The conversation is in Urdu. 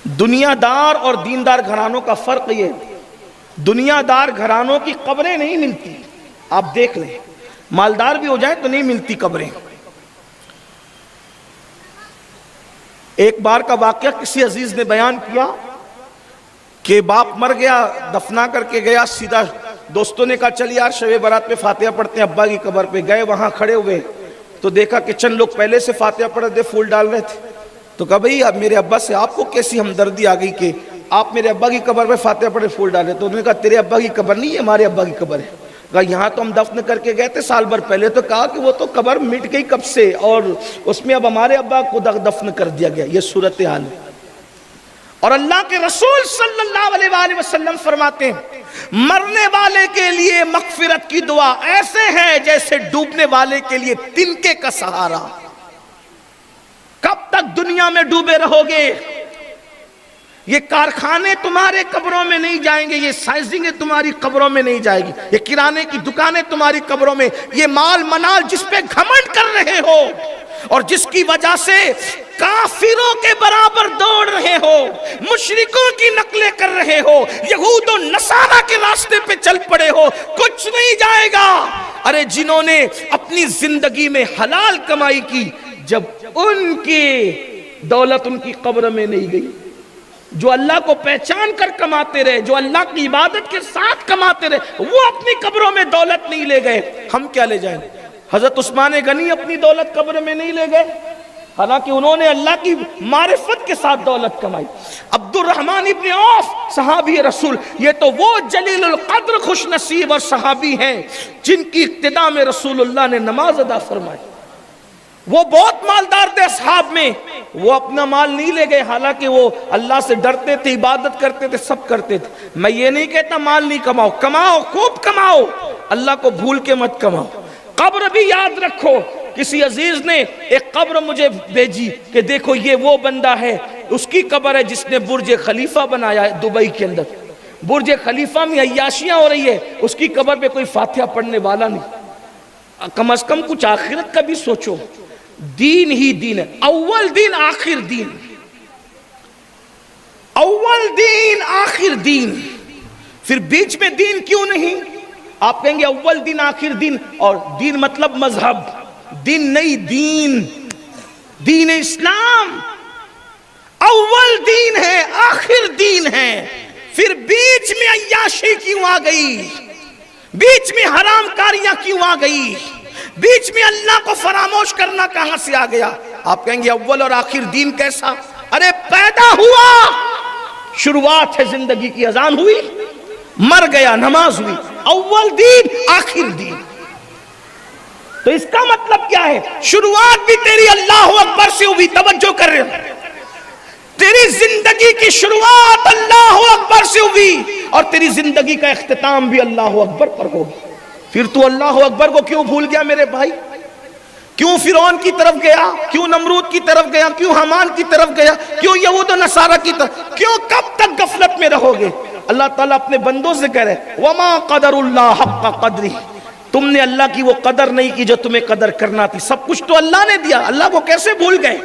دنیا دار اور دیندار گھرانوں کا فرق یہ، دنیا دار گھرانوں کی قبریں نہیں ملتی، آپ دیکھ لیں، مالدار بھی ہو جائیں تو نہیں ملتی قبریں۔ ایک بار کا واقعہ کسی عزیز نے بیان کیا کہ باپ مر گیا، دفنا کر کے گیا، سیدھا دوستوں نے کہا چل یار شب برات پہ فاتحہ پڑھتے ہیں ابا کی قبر پہ، گئے وہاں کھڑے ہوئے تو دیکھا کہ چند لوگ پہلے سے فاتحہ پڑھ رہے تھے، پھول ڈال رہے تھے، تو کہا بھئی اب میرے ابا سے آپ کو کیسی ہمدردی آ گئی کہ آپ میرے ابا کی قبر پہ فاتحہ پڑھے پھول ڈالے؟ تو انہوں نے کہا تیرے ابا کی قبر نہیں ہے، ہمارے ابا کی قبر ہے۔ کہا یہاں تو ہم دفن کر کے گئے تھے سال بھر پہلے، تو کہا کہ وہ تو قبر مٹ گئی کب سے، اور اس میں اب ہمارے ابا کو دفن کر دیا گیا۔ یہ صورتحال ہے۔ اور اللہ کے رسول صلی اللہ علیہ وآلہ وسلم فرماتے ہیں مرنے والے کے لیے مغفرت کی دعا ایسے ہے جیسے ڈوبنے والے کے لیے تنکے کا سہارا۔ کب تک دنیا میں ڈوبے رہو گے؟ یہ کارخانے تمہارے قبروں میں نہیں جائیں گے، یہ سائنسنگیں تمہاری قبروں میں نہیں جائے گی، یہ کرانے کی دکانیں تمہاری قبروں میں، یہ مال منال جس پہ گھمنڈ کر رہے ہو اور جس کی وجہ سے کافروں کے برابر دوڑ رہے ہو، مشرکوں کی نقلیں کر رہے ہو، یہود و نصارہ کے راستے پہ چل پڑے ہو، کچھ نہیں جائے گا۔ ارے جنہوں نے اپنی زندگی میں حلال کمائی کی، جب ان کی دولت ان کی قبر میں نہیں گئی، جو اللہ کو پہچان کر کماتے رہے، جو اللہ کی عبادت کے ساتھ کماتے رہے، وہ اپنی قبروں میں دولت نہیں لے گئے، ہم کیا لے جائیں؟ حضرت عثمان غنی اپنی دولت قبر میں نہیں لے گئے، حالانکہ انہوں نے اللہ کی معرفت کے ساتھ دولت کمائی۔ عبد الرحمن ابن عوف صحابی رسول، یہ تو وہ جلیل القدر خوش نصیب اور صحابی ہیں جن کی اقتداء میں رسول اللہ نے نماز ادا فرمائی۔ وہ بہت مالدار تھے اصحاب میں، وہ اپنا مال نہیں لے گئے، حالانکہ وہ اللہ سے ڈرتے تھے، عبادت کرتے تھے، سب کرتے تھے۔ میں یہ نہیں کہتا مال نہیں کماؤ، کماؤ، خوب کماؤ، اللہ کو بھول کے مت کماؤ۔ قبر بھی یاد رکھو۔ کسی عزیز نے ایک قبر مجھے بھیجی کہ دیکھو یہ وہ بندہ ہے، اس کی قبر ہے جس نے برج خلیفہ بنایا ہے دبئی کے اندر، برج خلیفہ میں عیاشیاں ہو رہی ہے، اس کی قبر پہ کوئی فاتحہ پڑھنے والا نہیں۔ کم از کم کچھ آخرت کا بھی سوچو۔ دین ہی دین ہے، اول دین آخر دین، اول دین آخر دین، پھر بیچ میں دین کیوں نہیں؟ آپ کہیں گے اول دین آخر دین، اور دین مطلب مذہب، دین نہیں، دین، دین اسلام اول دین ہے، آخر دین ہے، پھر بیچ میں عیاشی کیوں آ گئی؟ بیچ میں حرام کاریاں کیوں آ گئی؟ بیچ میں اللہ کو فراموش کرنا کہاں سے آ گیا؟ آپ کہیں گے اول اور آخر دین کیسا؟ ارے پیدا ہوا، شروعات ہے زندگی کی، اذان ہوئی، مر گیا، نماز ہوئی، اول دین آخر دین۔ تو اس کا مطلب کیا ہے؟ شروعات بھی تیری اللہ اکبر سے ہوئی، توجہ کر رہے ہو، تیری زندگی کی شروعات اللہ اکبر سے ہوئی اور تیری زندگی کا اختتام بھی اللہ اکبر پر ہوگا۔ پھر تو اللہ اکبر کو کیوں بھول گیا میرے بھائی؟ کیوں فرعون کی طرف گیا؟ کیوں نمرود کی طرف گیا؟ کیوں حامان کی طرف گیا؟ کیوں یہود و نصارہ کی طرف؟ کیوں کب تک غفلت میں رہو گے؟ اللہ تعالیٰ اپنے بندوں سے کہہ رہے وَمَا قَدَرُ اللَّهَ حَقَّ قَدْرِهِ، تم نے اللہ کی وہ قدر نہیں کی جو تمہیں قدر کرنا تھی۔ سب کچھ تو اللہ نے دیا، اللہ کو کیسے بھول گئے؟